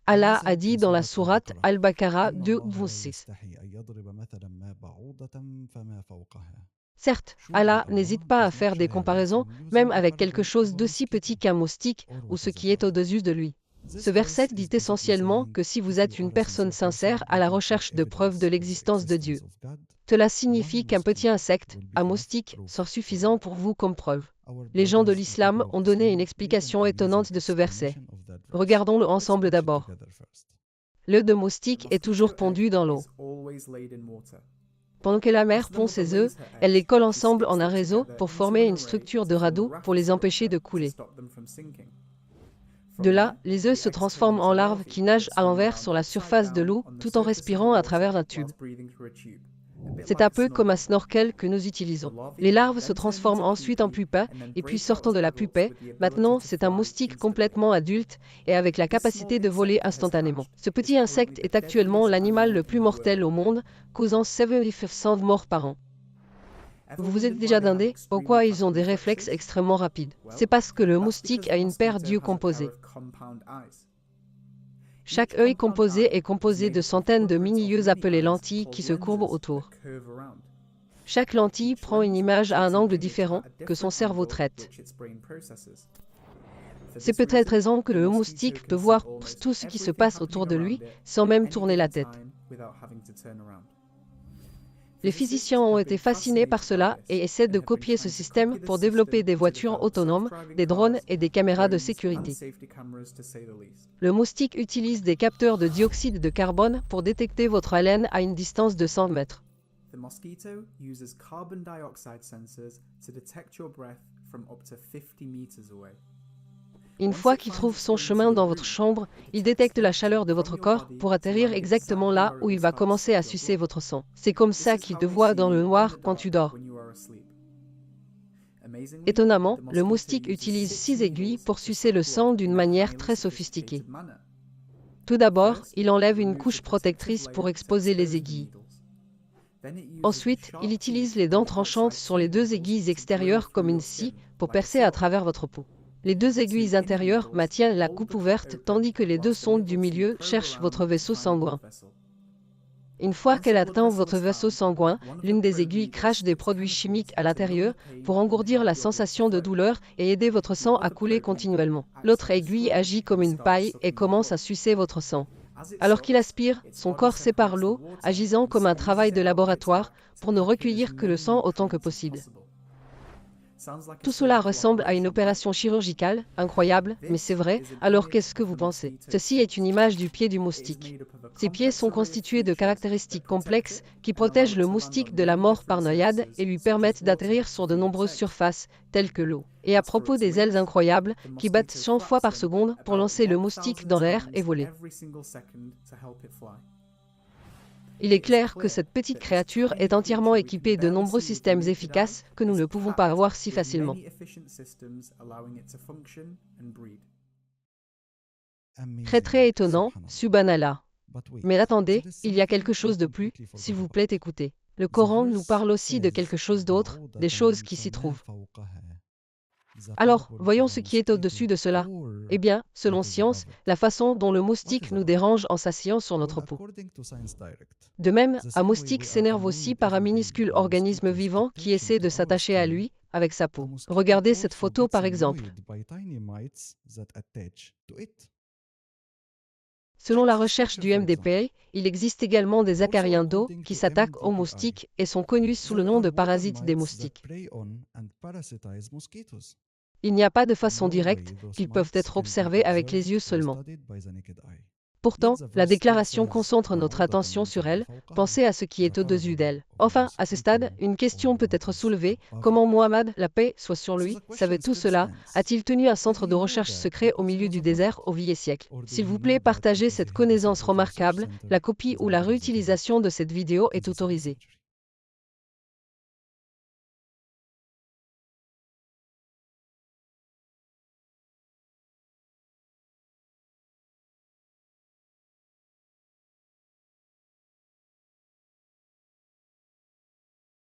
Allah a dit dans la sourate Al-Baqarah 2:6. Certes, Allah n'hésite pas à faire des comparaisons, même avec quelque chose d'aussi petit qu'un moustique ou ce qui est au-dessus de lui. Ce verset dit essentiellement que si vous êtes une personne sincère à la recherche de preuves de l'existence de Dieu, cela signifie qu'un petit insecte, un moustique, sera suffisant pour vous comme preuve. Les gens de l'islam ont donné une explication étonnante de ce verset. Regardons-le ensemble d'abord. L'œuf de moustique est toujours pondu dans l'eau. Pendant que la mère pond ses œufs, elle les colle ensemble en un réseau pour former une structure de radeau pour les empêcher de couler. De là, les œufs se transforment en larves qui nagent à l'envers sur la surface de l'eau tout en respirant à travers un tube. C'est un peu comme un snorkel que nous utilisons. Les larves se transforment ensuite en pupa et puis sortant de la pupée, maintenant c'est un moustique complètement adulte et avec la capacité de voler instantanément. Ce petit insecte est actuellement l'animal le plus mortel au monde, causant 7500 morts par an. Vous vous êtes déjà demandé pourquoi ils ont des réflexes extrêmement rapides. C'est parce que le moustique a une paire d'yeux composés. Chaque œil composé est composé de centaines de mini-yeux appelés lentilles qui se courbent autour. Chaque lentille prend une image à un angle différent que son cerveau traite. C'est peut-être cette raison que le moustique peut voir tout ce qui se passe autour de lui sans même tourner la tête. Les physiciens ont été fascinés par cela et essaient de copier ce système pour développer des voitures autonomes, des drones et des caméras de sécurité. Le moustique utilise des capteurs de dioxyde de carbone pour détecter votre haleine à une distance de 100 mètres. Une fois qu'il trouve son chemin dans votre chambre, il détecte la chaleur de votre corps pour atterrir exactement là où il va commencer à sucer votre sang. C'est comme ça qu'il te voit dans le noir quand tu dors. Étonnamment, le moustique utilise 6 aiguilles pour sucer le sang d'une manière très sophistiquée. Tout d'abord, il enlève une couche protectrice pour exposer les aiguilles. Ensuite, il utilise les dents tranchantes sur les 2 aiguilles extérieures comme une scie pour percer à travers votre peau. Les 2 aiguilles intérieures maintiennent la coupe ouverte tandis que les 2 sondes du milieu cherchent votre vaisseau sanguin. Une fois qu'elle atteint votre vaisseau sanguin, l'une des aiguilles crache des produits chimiques à l'intérieur pour engourdir la sensation de douleur et aider votre sang à couler continuellement. L'autre aiguille agit comme une paille et commence à sucer votre sang. Alors qu'il aspire, son corps sépare l'eau, agissant comme un travail de laboratoire pour ne recueillir que le sang autant que possible. Tout cela ressemble à une opération chirurgicale, incroyable, mais c'est vrai, alors qu'est-ce que vous pensez? Ceci est une image du pied du moustique. Ces pieds sont constitués de caractéristiques complexes qui protègent le moustique de la mort par noyade et lui permettent d'atterrir sur de nombreuses surfaces, telles que l'eau. Et à propos des ailes incroyables, qui battent 100 fois par seconde pour lancer le moustique dans l'air et voler. Il est clair que cette petite créature est entièrement équipée de nombreux systèmes efficaces que nous ne pouvons pas avoir si facilement. Très étonnant, subhanallah. Mais attendez, il y a quelque chose de plus, s'il vous plaît écoutez. Le Coran nous parle aussi de quelque chose d'autre, des choses qui s'y trouvent. Alors, voyons ce qui est au-dessus de cela. Eh bien, selon science, la façon dont le moustique nous dérange en s'asseyant sur notre peau. De même, un moustique s'énerve aussi par un minuscule organisme vivant qui essaie de s'attacher à lui avec sa peau. Regardez cette photo par exemple. Selon la recherche du MDPA, il existe également des acariens d'eau qui s'attaquent aux moustiques et sont connus sous le nom de parasites des moustiques. Il n'y a pas de façon directe qu'ils peuvent être observés avec les yeux seulement. Pourtant, la déclaration concentre notre attention sur elle, pensez à ce qui est au-dessus d'elle. Enfin, à ce stade, une question peut être soulevée, comment Mohammed, la paix soit sur lui, savait tout cela, a-t-il tenu un centre de recherche secret au milieu du désert au Vieux siècle? S'il vous plaît, partagez cette connaissance remarquable, la copie ou la réutilisation de cette vidéo est autorisée.